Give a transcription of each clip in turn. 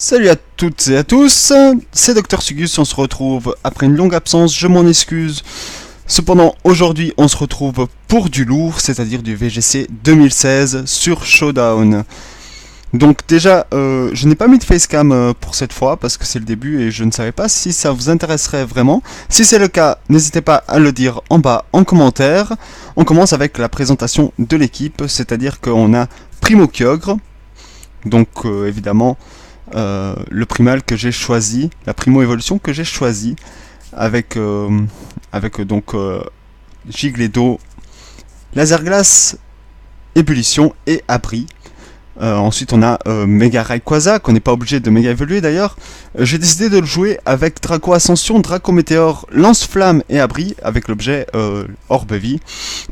Salut à toutes et à tous, c'est Dr Sugus, on se retrouve après une longue absence, je m'en excuse. Cependant, aujourd'hui, on se retrouve pour du lourd, c'est-à-dire du VGC 2016 sur Showdown. Donc déjà, je n'ai pas mis de facecam pour cette fois, parce que c'est le début et je ne savais pas si ça vous intéresserait vraiment. Si c'est le cas, n'hésitez pas à le dire en bas en commentaire. On commence avec la présentation de l'équipe, c'est-à-dire qu'on a Primo Kyogre, donc évidemment... le primal que j'ai choisi, la primo évolution que j'ai choisi avec, donc Gigledo, Laser Glace, Ébullition et Abri. Ensuite on a Mega Rayquaza qu'on n'est pas obligé de méga évoluer d'ailleurs. J'ai décidé de le jouer avec Draco Ascension, Draco Météore, Lance-Flamme et Abri avec l'objet Orbe Vie.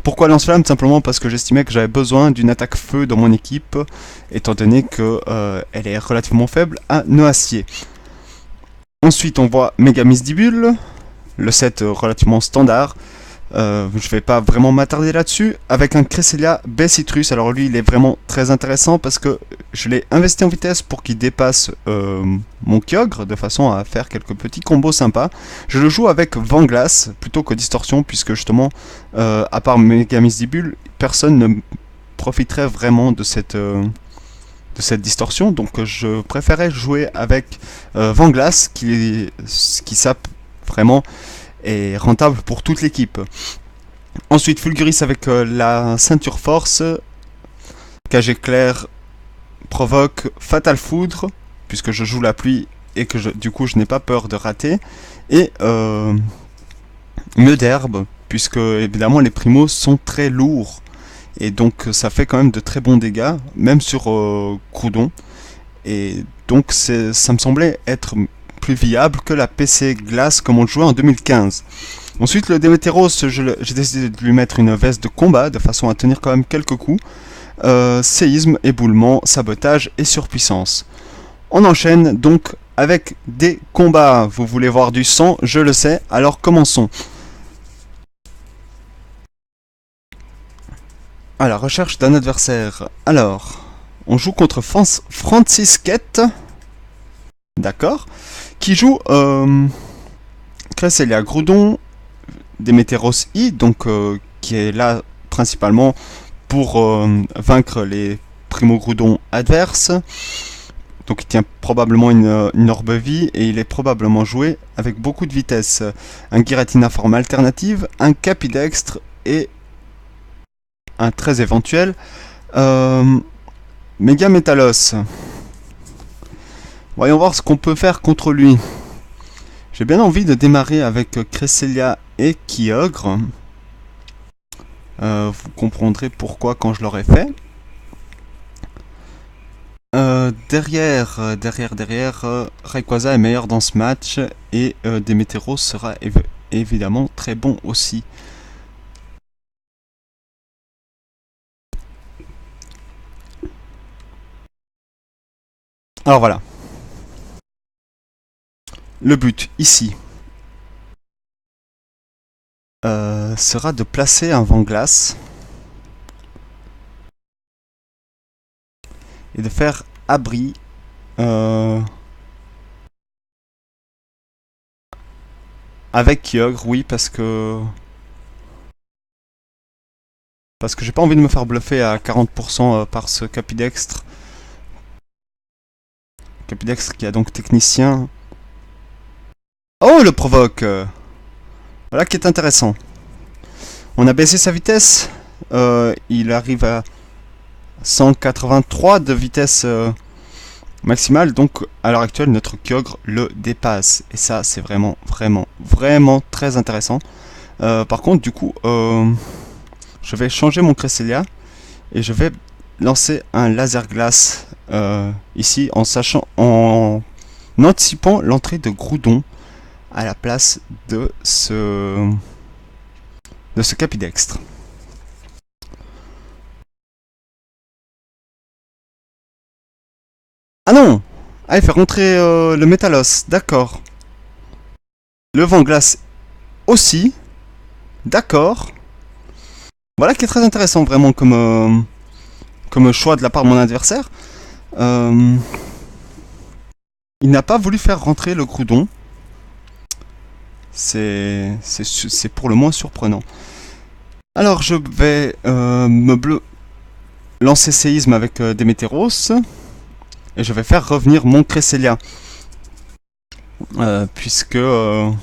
Pourquoi Lance-Flamme? Simplement parce que j'estimais que j'avais besoin d'une attaque feu dans mon équipe étant donné que elle est relativement faible à Noacier. Ensuite on voit Mega Misdibule, le set relativement standard. Je vais pas vraiment m'attarder là-dessus. Avec un Cresselia Baie-Citrus. Alors lui, il est vraiment très intéressant parce que je l'ai investi en vitesse pour qu'il dépasse mon Kyogre de façon à faire quelques petits combos sympas. Je le joue avec Vent Glace plutôt que Distorsion puisque justement, à part Megamistibule, personne ne profiterait vraiment de cette distorsion. Donc je préférais jouer avec Vent Glace qui sape vraiment est rentable pour toute l'équipe. Ensuite Fulguris avec la ceinture force, KG clair provoque Fatal Foudre puisque je joue la pluie et que du coup je n'ai pas peur de rater, et Nœud d'herbe puisque évidemment les primos sont très lourds et donc ça fait quand même de très bons dégâts même sur Groudon, et donc ça me semblait être plus viable que la PC glace comme on le jouait en 2015. Ensuite le Démétéros, j'ai décidé de lui mettre une veste de combat de façon à tenir quand même quelques coups. Séisme, éboulement, sabotage et surpuissance. On enchaîne donc avec des combats. Vous voulez voir du sang, je le sais, alors commençons. À la recherche d'un adversaire. Alors, on joue contre Francisquette. D'accord. Qui joue Cresselia Groudon, Démétéros I, donc qui est là principalement pour vaincre les Primo Groudon adverses. Donc il tient probablement une orbe vie et il est probablement joué avec beaucoup de vitesse. Un Giratina forme alternative, un Capidextre et un très éventuel Méga Métalos. Voyons voir ce qu'on peut faire contre lui. J'ai bien envie de démarrer avec Cresselia et Kyogre. Vous comprendrez pourquoi quand je l'aurai fait. Derrière, Rayquaza est meilleur dans ce match et Démétéros sera évidemment très bon aussi. Alors voilà. Le but ici sera de placer un vent glace et de faire abri avec Kyogre, oui, parce que j'ai pas envie de me faire bluffer à 40% par ce Capidextre. Capidextre qui a donc technicien. Oh, le provoque! Voilà qui est intéressant. On a baissé sa vitesse. Il arrive à 183 de vitesse maximale. Donc à l'heure actuelle, notre Kyogre le dépasse. Et ça, c'est vraiment très intéressant. Par contre, du coup, je vais changer mon Cresselia. Et je vais lancer un Laser Glace ici en anticipant l'entrée de Groudon à la place de ce Capidextre. Ah non! Ah, il fait rentrer le Métalos, d'accord. Le Vent Glace aussi, d'accord. Voilà qui est très intéressant vraiment comme choix de la part de mon adversaire. Il n'a pas voulu faire rentrer le Groudon. C'est pour le moins surprenant. Alors je vais lancer séisme avec Démétéros. Et je vais faire revenir mon Cresselia. Puisque je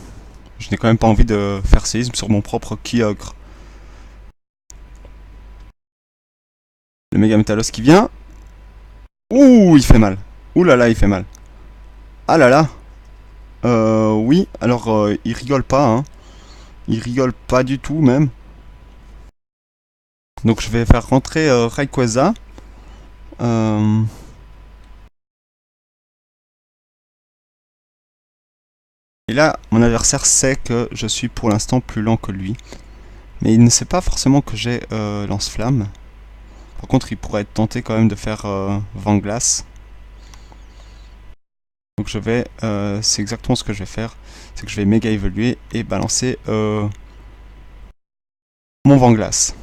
n'ai quand même pas envie de faire séisme sur mon propre Kyogre. Le Méga Métalos qui vient. Ouh, il fait mal. Ouh là là, il fait mal. Ah là là. Oui, alors il rigole pas, hein. Il rigole pas du tout même. Donc je vais faire rentrer Rayquaza. Et là, mon adversaire sait que je suis pour l'instant plus lent que lui. Mais il ne sait pas forcément que j'ai lance-flamme. Par contre, il pourrait être tenté quand même de faire vent-glace. Donc je vais... c'est exactement ce que je vais faire. C'est que je vais méga évoluer et balancer mon vent-glace.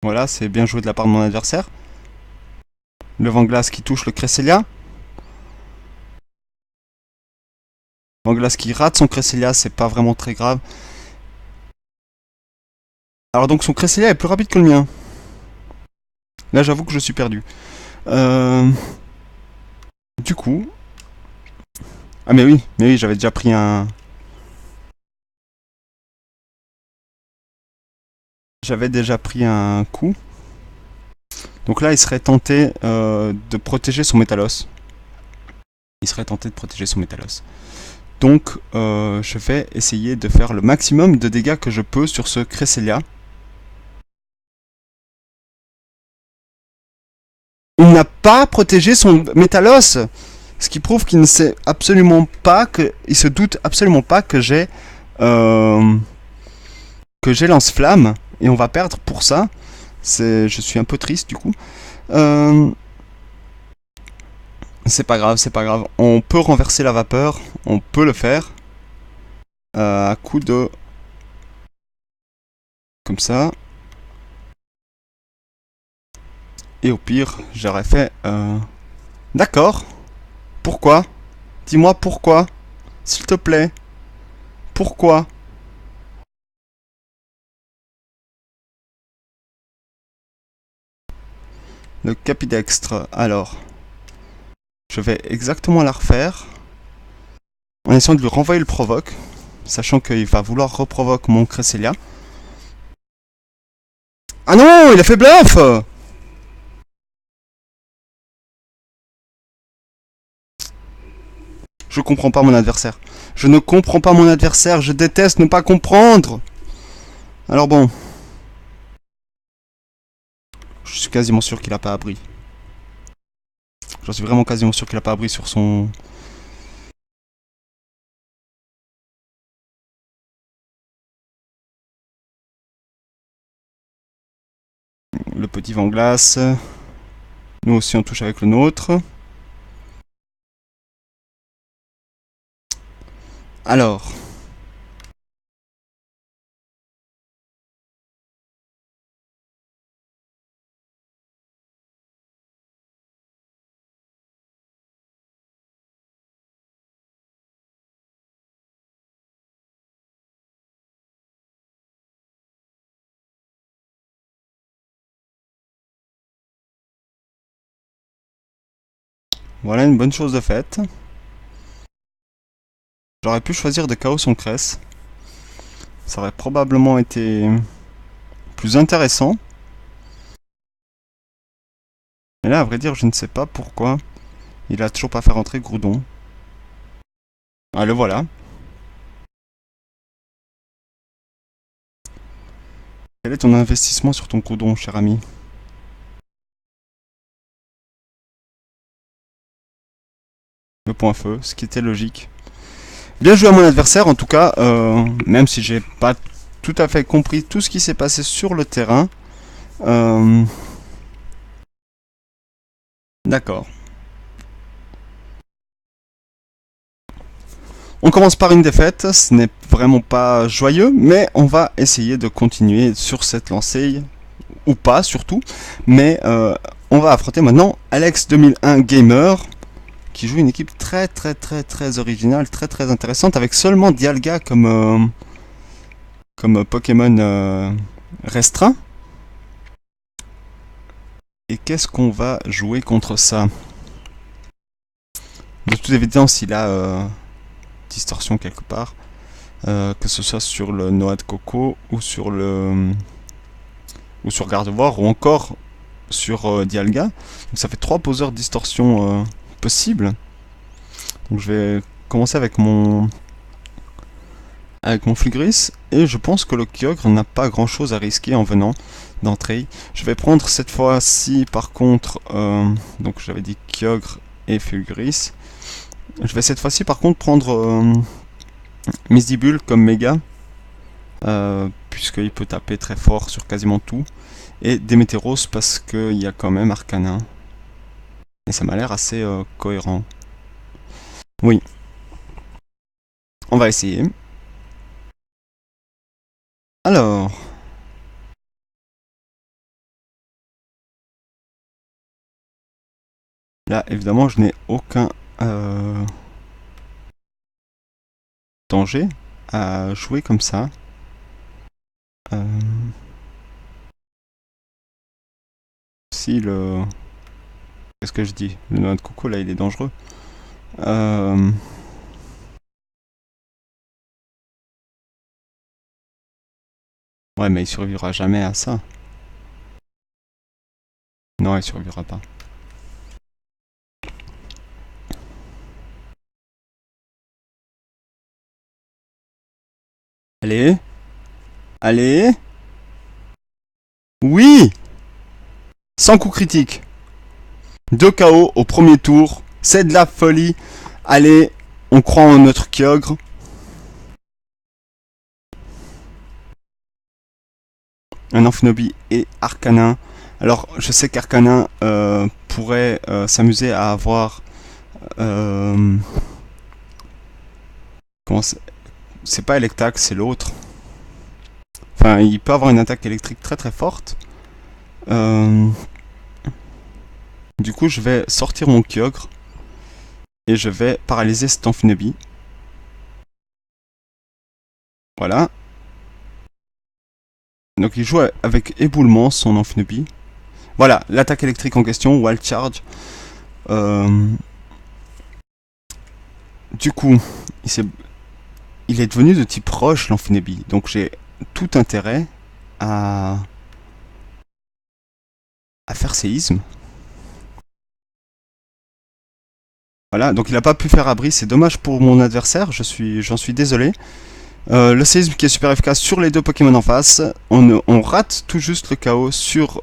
Voilà, c'est bien joué de la part de mon adversaire. Le vent-glace qui touche le Cresselia. Vent-glace qui rate son Cresselia, c'est pas vraiment très grave. Alors donc son Cresselia est plus rapide que le mien. Là j'avoue que je suis perdu. Du coup... Ah mais oui, j'avais déjà pris un... J'avais déjà pris un coup. Donc là il serait tenté de protéger son Métalos. Il serait tenté de protéger son Métalos. Donc je vais essayer de faire le maximum de dégâts que je peux sur ce Cresselia. Il n'a pas protégé son Métalos. Ce qui prouve qu'il ne sait absolument pas que... Il se doute absolument pas que j'ai lance-flamme. Et on va perdre pour ça. Je suis un peu triste du coup. C'est pas grave, c'est pas grave. On peut renverser la vapeur. On peut le faire. À coup de... Comme ça. Et au pire, j'aurais fait... D'accord. Pourquoi? Dis-moi pourquoi. S'il te plaît. Pourquoi? Le Capidextre. Alors. Je vais exactement la refaire. En essayant de lui renvoyer le provoque. Sachant qu'il va vouloir reprovoquer mon Cresselia. Ah non, il a fait bluff! Je comprends pas mon adversaire. Je ne comprends pas mon adversaire. Je déteste ne pas comprendre. Alors bon. Je suis quasiment sûr qu'il a pas abri. J'en suis vraiment quasiment sûr qu'il a pas abri sur son... Le petit vent glace. Nous aussi on touche avec le nôtre. Alors. Voilà une bonne chose de faite. J'aurais pu choisir de KO son Cress. Ça aurait probablement été plus intéressant. Mais là, à vrai dire, je ne sais pas pourquoi il a toujours pas fait rentrer Groudon. Ah, le voilà. Quel est ton investissement sur ton Groudon, cher ami? Le point feu, ce qui était logique. Bien joué à mon adversaire, en tout cas, même si j'ai pas tout à fait compris tout ce qui s'est passé sur le terrain. D'accord. On commence par une défaite, ce n'est vraiment pas joyeux, mais on va essayer de continuer sur cette lancée ou pas surtout. Mais on va affronter maintenant Alex 2001 Gamer, qui joue une équipe très originale, très intéressante, avec seulement Dialga comme Pokémon restreint. Et qu'est-ce qu'on va jouer contre ça? De toute évidence, il a distorsion quelque part, que ce soit sur le Noix de Coco ou sur Gardevoir ou encore sur Dialga. Donc ça fait 3 poseurs de distorsion possibles. Donc je vais commencer avec mon Flugris, et je pense que le Kyogre n'a pas grand chose à risquer en venant d'entrée. Je vais prendre cette fois-ci par contre, donc j'avais dit Kyogre et Flugris. Je vais cette fois-ci par contre prendre Misdibule comme méga, puisqu'il peut taper très fort sur quasiment tout, et Démétéros parce qu'il y a quand même Arcanin. Et ça m'a l'air assez cohérent. Oui. On va essayer. Alors. Là, évidemment, je n'ai aucun danger à jouer comme ça. Si le... Qu'est-ce que je dis? Le noix de coco, là, il est dangereux. Ouais, mais il survivra jamais à ça. Non, il survivra pas. Allez. Allez. Oui. Sans coup critique. 2 KO au premier tour. C'est de la folie. Allez, on croit en notre Kyogre. Un Amphinobie et Arcanin. Alors, je sais qu'Arcanin pourrait s'amuser à avoir... comment c'est pas Electac, c'est l'autre. Enfin, il peut avoir une attaque électrique très forte. Du coup, je vais sortir mon Kyogre. Et je vais paralyser cet Amphinobie. Voilà. Donc il joue avec éboulement son Amphinobie. Voilà, l'attaque électrique en question, Wild Charge. Du coup, il est devenu de type roche, l'Amphinobie. Donc j'ai tout intérêt à faire séisme. Voilà, donc il n'a pas pu faire abri, c'est dommage pour mon adversaire, j'en suis désolé. Le séisme qui est super efficace sur les 2 Pokémon en face. On rate tout juste le KO sur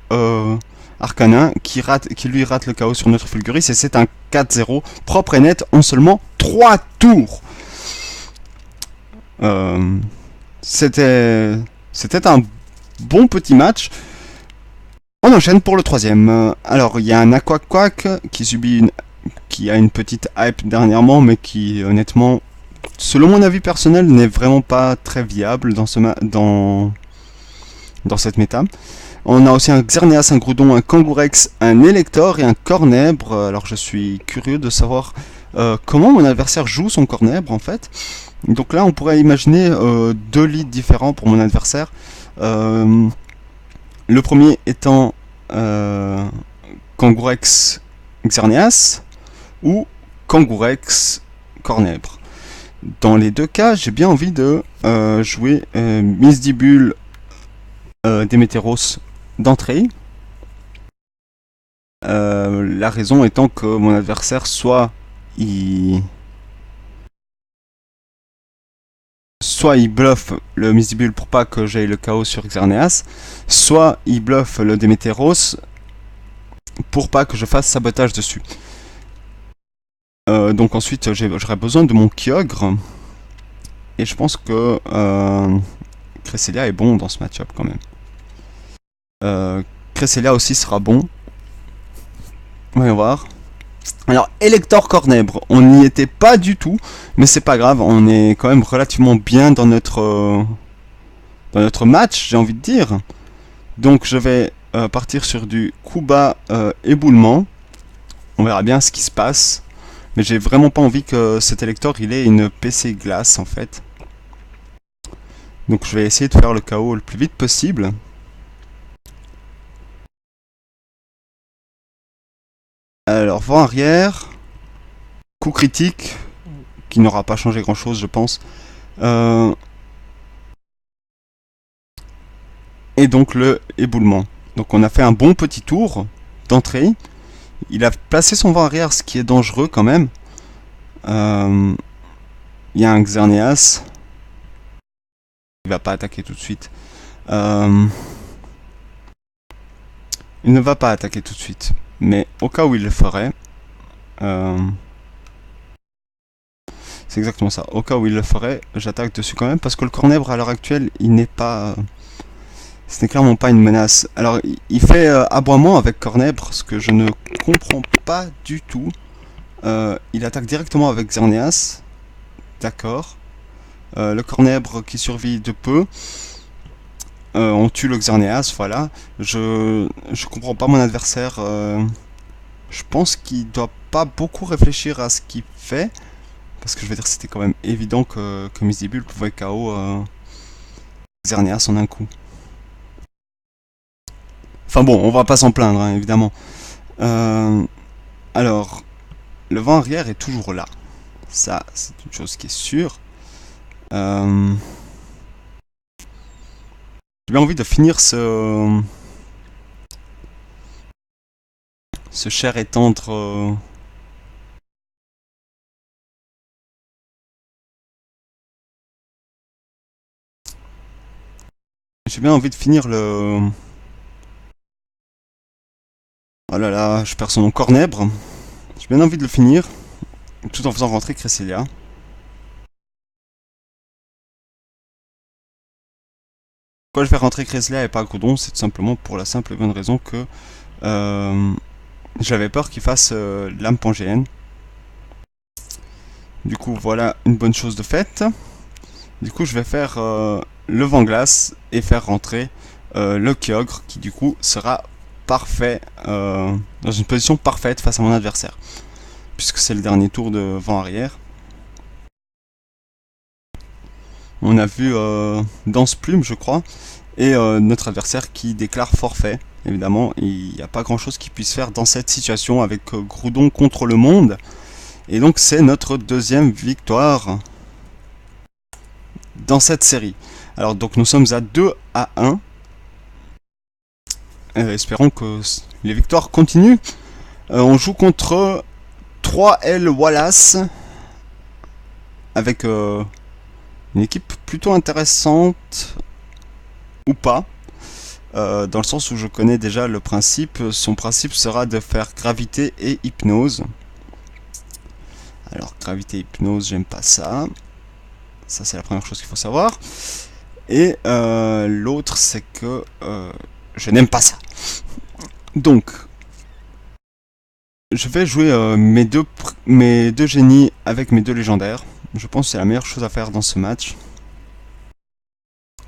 Arcanin, qui lui rate le KO sur notre Fulguris, et c'est un 4-0 propre et net en seulement 3 tours. C'était un bon petit match. On enchaîne pour le 3ème. Alors, il y a un Aquaquack qui a une petite hype dernièrement, mais qui, honnêtement, selon mon avis personnel, n'est vraiment pas très viable dans cette méta. On a aussi un Xerneas, un Groudon, un Kangourex, un Elector et un Cornèbre. Alors je suis curieux de savoir comment mon adversaire joue son Cornèbre en fait. Donc là on pourrait imaginer 2 leads différents pour mon adversaire. Le premier étant Kangourex Xerneas ou Kangourex Cornèbre. Dans les 2 cas, j'ai bien envie de jouer Misdibule Démétéros d'entrée. La raison étant que mon adversaire soit il bluffe le Misdibule pour pas que j'aille le KO sur Xerneas, soit il bluffe le Démétéros pour pas que je fasse sabotage dessus. Donc ensuite j'aurai besoin de mon Kyogre, et je pense que Cresselia est bon dans ce match-up quand même. Cresselia aussi sera bon. Voyons voir. Alors Elector Cornèbre, on n'y était pas du tout, mais c'est pas grave, on est quand même relativement bien dans notre match, j'ai envie de dire. Donc je vais partir sur du coup bas éboulement. On verra bien ce qui se passe. Mais j'ai vraiment pas envie que cet élector il ait une PC glace en fait. Donc je vais essayer de faire le KO le plus vite possible. Alors vent arrière. Coup critique. Qui n'aura pas changé grand chose je pense. Et donc le éboulement. Donc on a fait un bon petit tour d'entrée. Il a placé son vent arrière, ce qui est dangereux quand même. Il y a un Xerneas. Il va pas attaquer tout de suite. Il ne va pas attaquer tout de suite. Mais au cas où il le ferait... c'est exactement ça. Au cas où il le ferait, j'attaque dessus quand même. Parce que le cornèbre à l'heure actuelle, il n'est pas... ce n'est clairement pas une menace. Alors, il fait aboiement avec cornèbre, ce que je ne comprends pas du tout. Il attaque directement avec Xerneas. D'accord. Le cornèbre qui survit de peu. On tue le Xerneas, voilà. Je comprends pas mon adversaire. Je pense qu'il doit pas beaucoup réfléchir à ce qu'il fait. Parce que je veux dire, c'était quand même évident que Misibule pouvait KO Xerneas en un coup. Enfin bon, on va pas s'en plaindre, hein, évidemment. Alors, le vent arrière est toujours là. Ça, c'est une chose qui est sûre. J'ai bien envie de finir ce cher et tendre... J'ai bien envie de finir le... Oh là là, je perds son nom, Cornèbre. J'ai bien envie de le finir, tout en faisant rentrer Cresselia. Pourquoi je vais rentrer Cresselia et pas Groudon? C'est tout simplement pour la simple et bonne raison que j'avais peur qu'il fasse l'âme pangéenne. Du coup, voilà une bonne chose de faite. Du coup, je vais faire le vent glace et faire rentrer le Kyogre qui du coup sera parfait, dans une position parfaite face à mon adversaire. Puisque c'est le dernier tour de vent arrière. On a vu Danse Plume, je crois, et notre adversaire qui déclare forfait. Évidemment, il n'y a pas grand chose qu'il puisse faire dans cette situation avec Groudon contre le monde. Et donc c'est notre deuxième victoire dans cette série. Alors donc nous sommes à 2-1. Espérons que les victoires continuent. On joue contre 3L Wallace avec une équipe plutôt intéressante ou pas. Dans le sens où je connais déjà le principe. Son principe sera de faire gravité et hypnose. Alors gravité et hypnose, j'aime pas ça. Ça c'est la première chose qu'il faut savoir. Et l'autre c'est que je n'aime pas ça. Donc je vais jouer mes deux génies avec mes deux légendaires. Je pense que c'est la meilleure chose à faire dans ce match.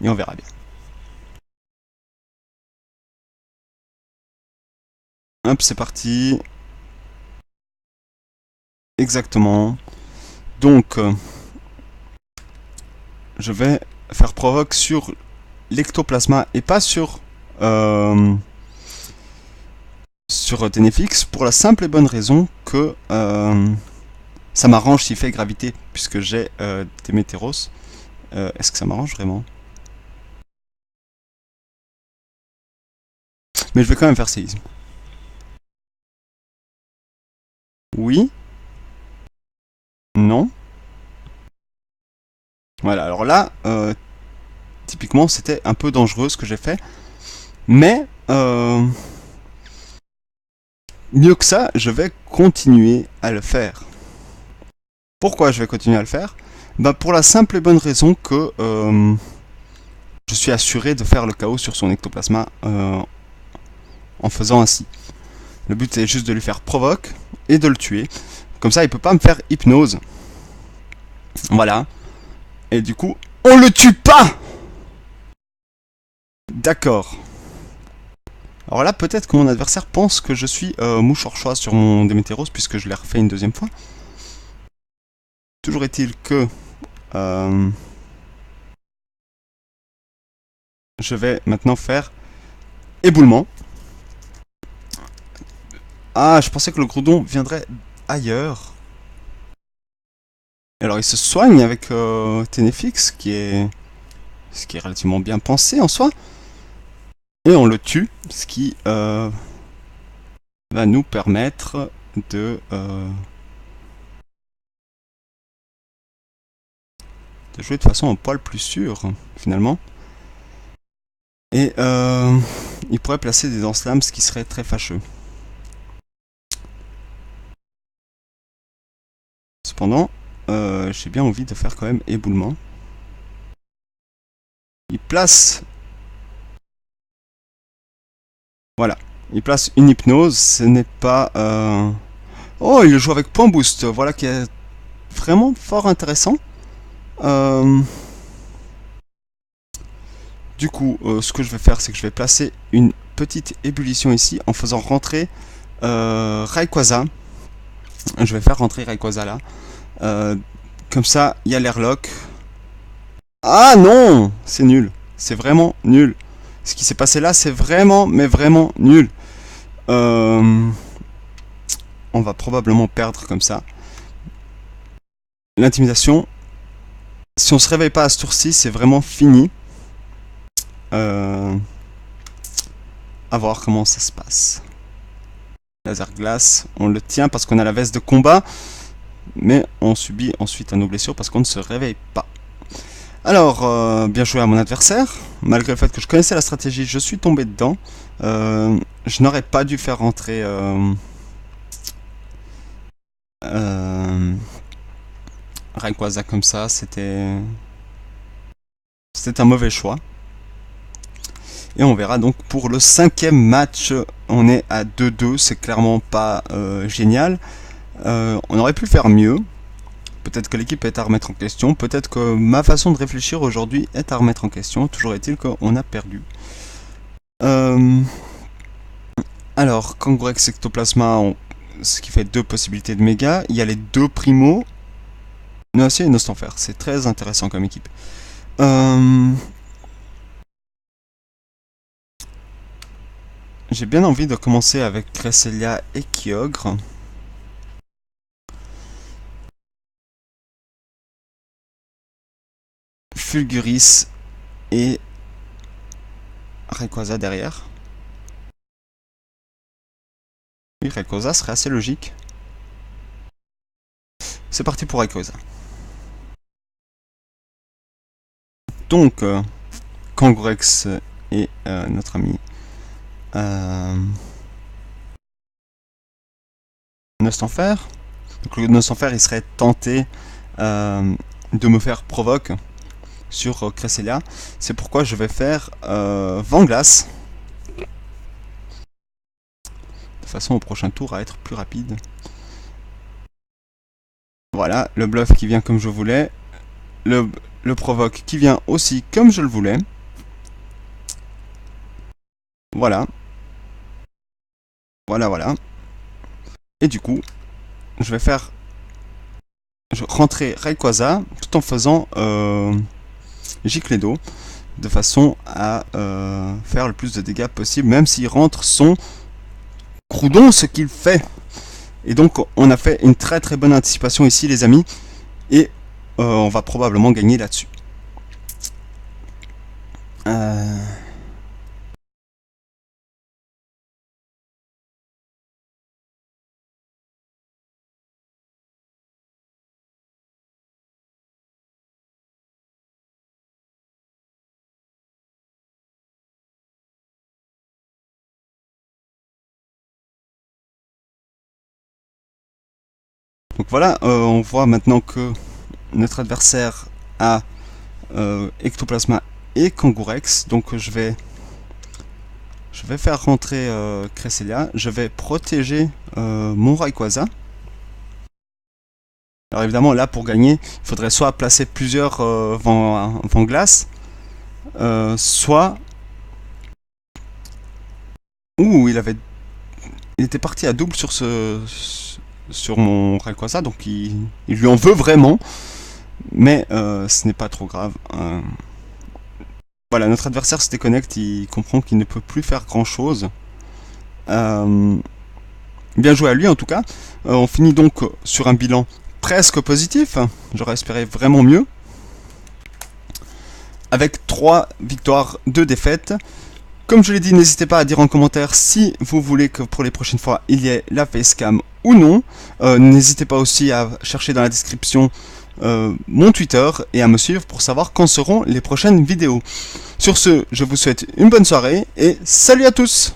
Et on verra bien. Hop, c'est parti. Exactement. Donc, je vais faire provoque sur l'ectoplasma et pas sur Ténéfix pour la simple et bonne raison que ça m'arrange s'il fait gravité puisque j'ai des Météros. Est-ce que ça m'arrange vraiment? Mais je vais quand même faire séisme. Oui. Non. Voilà, alors là, typiquement, c'était un peu dangereux ce que j'ai fait. Mais, mieux que ça, je vais continuer à le faire. Pourquoi je vais continuer à le faire? Bah pour la simple et bonne raison que je suis assuré de faire le KO sur son ectoplasma en faisant ainsi. Le but c'est juste de lui faire provoque et de le tuer. Comme ça il peut pas me faire hypnose. Voilà. Et du coup, on le tue pas! D'accord. Alors là, peut-être que mon adversaire pense que je suis Mouchorchois sur mon Démétéros, puisque je l'ai refait une deuxième fois. Toujours est-il que je vais maintenant faire éboulement. Ah, je pensais que le Groudon viendrait ailleurs. Alors il se soigne avec Ténéfix, ce qui est relativement bien pensé en soi. Et on le tue, ce qui va nous permettre de jouer de façon un poil plus sûre, finalement. Et il pourrait placer des Danslams, ce qui serait très fâcheux. Cependant, j'ai bien envie de faire quand même éboulement. Il place... Voilà. Il place une hypnose. Ce n'est pas... Oh, il le joue avec point boost. Voilà qui est vraiment fort intéressant. Du coup, ce que je vais faire, c'est que je vais placer une petite ébullition ici en faisant rentrer Rayquaza. Je vais faire rentrer Rayquaza là. Comme ça, il y a l'airlock. Ah non! C'est nul. C'est vraiment nul. Ce qui s'est passé là, c'est vraiment, mais vraiment nul. On va probablement perdre comme ça. L'intimidation. Si on se réveille pas à ce tour-ci, c'est vraiment fini. À voir comment ça se passe. Laser glace, on le tient parce qu'on a la veste de combat. Mais on subit ensuite nos blessures parce qu'on ne se réveille pas. Alors, bien joué à mon adversaire. Malgré le fait que je connaissais la stratégie, je suis tombé dedans. Je n'aurais pas dû faire rentrer Rayquaza comme ça. C'était un mauvais choix. Et on verra donc pour le 5e match. On est à 2-2. C'est clairement pas génial. On aurait pu faire mieux. Peut-être que l'équipe est à remettre en question. Peut-être que ma façon de réfléchir aujourd'hui est à remettre en question. Toujours est-il qu'on a perdu. Alors, Kangourex Ectoplasma, ce qui fait 2 possibilités de méga. Il y a les 2 primos. Noacier et Nostanfer. C'est très intéressant comme équipe. J'ai bien envie de commencer avec Cresselia et Kyogre. Fulguris et Rayquaza derrière. Oui, Rayquaza serait assez logique. C'est parti pour Rayquaza. Donc, Kangourex et notre ami Nostanfer. Donc le Nostanfer, il serait tenté de me faire provoque sur Cresselia. C'est pourquoi je vais faire Vent Glace. De façon au prochain tour à être plus rapide. Voilà, le bluff qui vient comme je voulais. Le provoque qui vient aussi comme je le voulais. Voilà. Voilà, voilà. Et du coup, je vais faire rentrer Rayquaza tout en faisant gicler d'eau de façon à faire le plus de dégâts possible, même s'il rentre son Groudon, ce qu'il fait. Et donc on a fait une très très bonne anticipation ici les amis, et on va probablement gagner là-dessus. Donc voilà, on voit maintenant que notre adversaire a Ectoplasma et Kangourex. Donc je vais faire rentrer Cresselia. Je vais protéger mon Rayquaza. Alors évidemment là pour gagner, il faudrait soit placer plusieurs vents glace, soit Ouh, il était parti à double sur mon Rayquaza, donc il lui en veut vraiment, mais ce n'est pas trop grave. Voilà, notre adversaire se déconnecte, il comprend qu'il ne peut plus faire grand chose. Euh, Bien joué à lui en tout cas. On finit donc sur un bilan presque positif. J'aurais espéré vraiment mieux. Avec 3 victoires, 2 défaites. Comme je l'ai dit, n'hésitez pas à dire en commentaire si vous voulez que pour les prochaines fois il y ait la facecam ou non. N'hésitez pas aussi à chercher dans la description mon Twitter et à me suivre pour savoir quand seront les prochaines vidéos. Sur ce, je vous souhaite une bonne soirée et salut à tous!